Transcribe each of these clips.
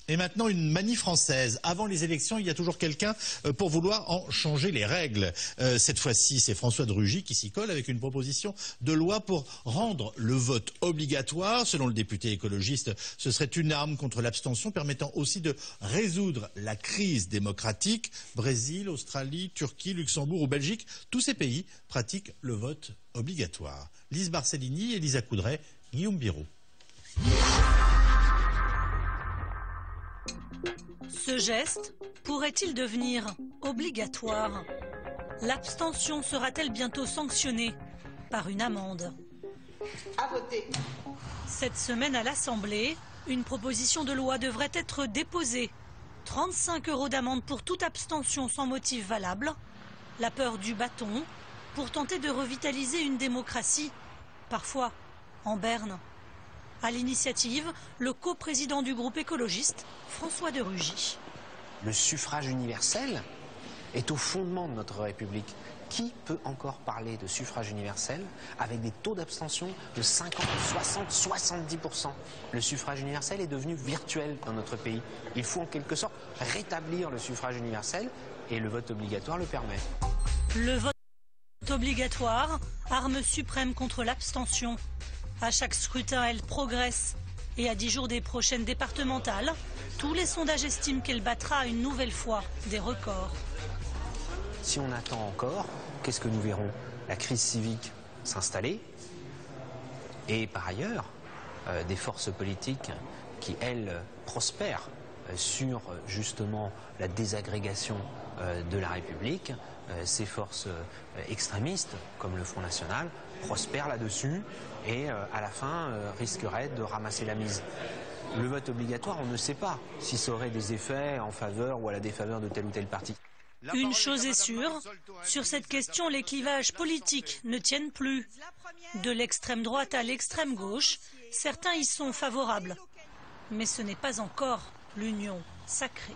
Et maintenant, une manie française. Avant les élections, il y a toujours quelqu'un pour vouloir en changer les règles. Cette fois-ci, c'est François de Rugy qui s'y colle avec une proposition de loi pour rendre le vote obligatoire. Selon le député écologiste, ce serait une arme contre l'abstention permettant aussi de résoudre la crise démocratique. Brésil, Australie, Turquie, Luxembourg ou Belgique, tous ces pays pratiquent le vote obligatoire. Lise Barcellini, Elisa Coudray, Guillaume Biron. Ce geste pourrait-il devenir obligatoire? L'abstention sera-t-elle bientôt sanctionnée par une amende? À voter. Cette semaine à l'Assemblée, une proposition de loi devrait être déposée. 35 € d'amende pour toute abstention sans motif valable. La peur du bâton pour tenter de revitaliser une démocratie, parfois en berne. À l'initiative, le coprésident du groupe écologiste, François de Rugy. Le suffrage universel est au fondement de notre République. Qui peut encore parler de suffrage universel avec des taux d'abstention de 50, 60, 70%? Le suffrage universel est devenu virtuel dans notre pays. Il faut en quelque sorte rétablir le suffrage universel et le vote obligatoire le permet. Le vote obligatoire, arme suprême contre l'abstention. À chaque scrutin, elle progresse. Et à 10 jours des prochaines départementales, tous les sondages estiment qu'elle battra une nouvelle fois des records. Si on attend encore, qu'est-ce que nous verrons? La crise civique s'installer et par ailleurs, des forces politiques qui, elles, prospèrent sur justement la désagrégation de la République. Ces forces extrémistes, comme le Front National, prospèrent là-dessus et à la fin risqueraient de ramasser la mise. Le vote obligatoire, on ne sait pas si ça aurait des effets en faveur ou à la défaveur de tel ou tel parti. Une chose est sûre, sur cette question, les clivages politiques ne tiennent plus. De l'extrême droite à l'extrême gauche, certains y sont favorables. Mais ce n'est pas encore l'union sacrée.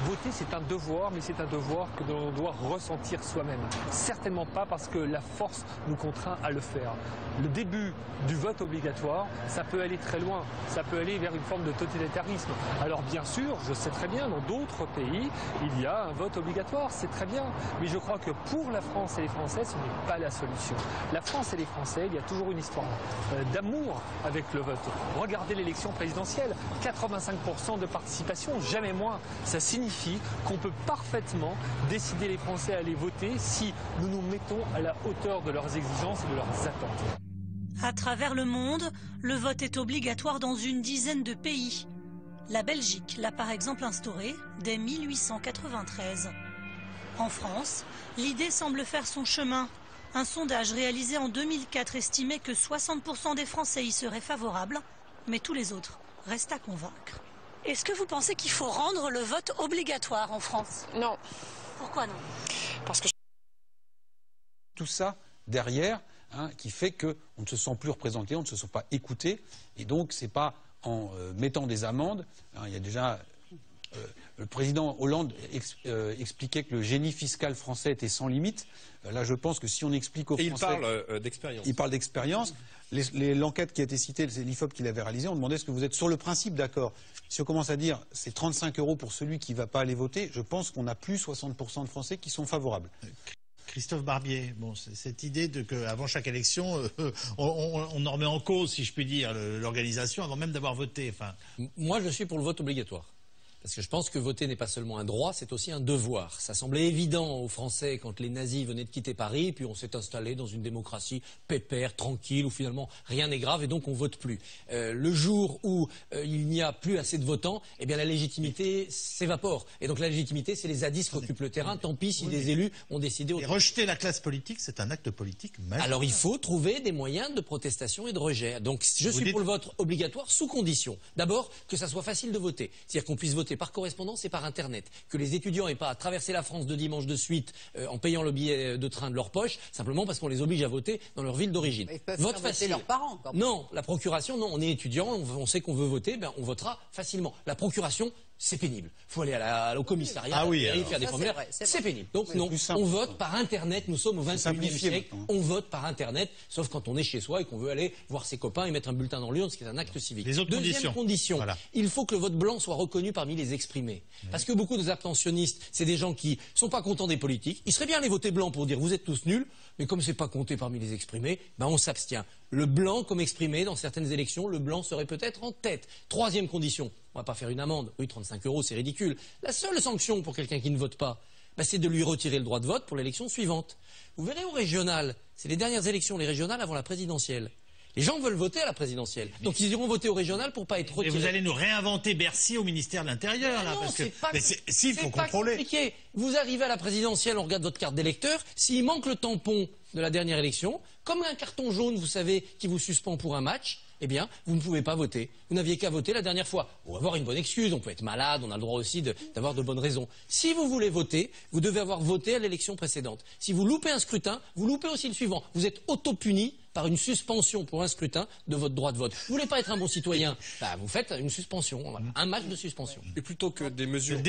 Voter, c'est un devoir, mais c'est un devoir que l'on doit ressentir soi-même. Certainement pas parce que la force nous contraint à le faire. Le début du vote obligatoire, ça peut aller très loin. Ça peut aller vers une forme de totalitarisme. Alors bien sûr, je sais très bien, dans d'autres pays, il y a un vote obligatoire, c'est très bien. Mais je crois que pour la France et les Français, ce n'est pas la solution. La France et les Français, il y a toujours une histoire d'amour avec le vote. Regardez l'élection présidentielle, 85% de participation, jamais moins. Ça signifie qu'on peut parfaitement décider les Français à aller voter si nous nous mettons à la hauteur de leurs exigences et de leurs attentes. À travers le monde, le vote est obligatoire dans une dizaine de pays. La Belgique l'a par exemple instauré dès 1893. En France, l'idée semble faire son chemin. Un sondage réalisé en 2004 estimait que 60% des Français y seraient favorables, mais tous les autres restent à convaincre. Est-ce que vous pensez qu'il faut rendre le vote obligatoire en France? Non. Pourquoi non? Parce que tout ça derrière, qui fait qu'on ne se sent plus représenté, on ne se sent pas écouté. Et donc, ce n'est pas en mettant des amendes. Il y a déjà... le président Hollande expliquait que le génie fiscal français était sans limite. Là, je pense que si on explique aux Français... il parle d'expérience. Il parle d'expérience. L'enquête qui a été citée, c'est l'IFOP qui l'avait réalisée, on demandait est-ce que vous êtes sur le principe d'accord. Si on commence à dire c'est 35 € pour celui qui ne va pas aller voter, je pense qu'on a plus 60% de Français qui sont favorables. Christophe Barbier, bon, cette idée qu'avant chaque élection, on en remet en cause, si je puis dire, l'organisation avant même d'avoir voté. Enfin... Moi, je suis pour le vote obligatoire. Parce que je pense que voter n'est pas seulement un droit, c'est aussi un devoir. Ça semblait évident aux Français quand les nazis venaient de quitter Paris, puis on s'est installé dans une démocratie pépère, tranquille, où finalement rien n'est grave et donc on vote plus. Le jour où il n'y a plus assez de votants, eh bien la légitimité s'évapore. Et donc la légitimité, c'est les zadistes qui occupent le terrain. Tant pis si des élus ont décidé... Et rejeter la classe politique, c'est un acte politique majeur. Alors il faut trouver des moyens de protestation et de rejet. Donc je suis pour le vote obligatoire sous condition. D'abord, que ça soit facile de voter. C'est-à-dire qu'on puisse voter par correspondance et par Internet. Que les étudiants n'aient pas à traverser la France 2 dimanches de suite en payant le billet de train de leur poche, simplement parce qu'on les oblige à voter dans leur ville d'origine. Vote facile. Leurs parents. Non, la procuration, non. On est étudiant, on sait qu'on veut voter, ben on votera facilement. La procuration, c'est pénible. Il faut aller au commissariat, Ah oui, faire des formulaires. C'est pénible. Donc non, on vote par Internet. Nous sommes au XXIe siècle. On vote par Internet, sauf quand on est chez soi et qu'on veut aller voir ses copains et mettre un bulletin dans l'urne, ce qui est un acte civique. Les autres Deuxième condition, voilà. il faut que le vote blanc soit reconnu parmi les exprimés. Parce que beaucoup des abstentionnistes, c'est des gens qui sont pas contents des politiques. Il serait bien les voter blanc pour dire vous êtes tous nuls, mais comme c'est pas compté parmi les exprimés, ben on s'abstient. Le blanc comme exprimé dans certaines élections, le blanc serait peut-être en tête. Troisième condition, on va pas faire une amende. Oui, 35 €, c'est ridicule. La seule sanction pour quelqu'un qui ne vote pas, ben c'est de lui retirer le droit de vote pour l'élection suivante. Vous verrez au régional, c'est les dernières élections, les régionales avant la présidentielle. Les gens veulent voter à la présidentielle. Donc ils iront voter au régional pour pas être retirés. Et vous allez nous réinventer Bercy au ministère de l'Intérieur, là, parce que il faut contrôler. Compliqué. Vous arrivez à la présidentielle, on regarde votre carte d'électeur. S'il manque le tampon de la dernière élection, comme un carton jaune, vous savez, qui vous suspend pour un match, eh bien, vous ne pouvez pas voter. Vous n'aviez qu'à voter la dernière fois. Ou avoir une bonne excuse, on peut être malade, on a le droit aussi d'avoir de bonnes raisons. Si vous voulez voter, vous devez avoir voté à l'élection précédente. Si vous loupez un scrutin, vous loupez aussi le suivant. Vous êtes auto-puni par une suspension pour un scrutin de votre droit de vote. Vous voulez pas être un bon citoyen, bah, vous faites une suspension, voilà. Un match de suspension. Et plutôt que des mesures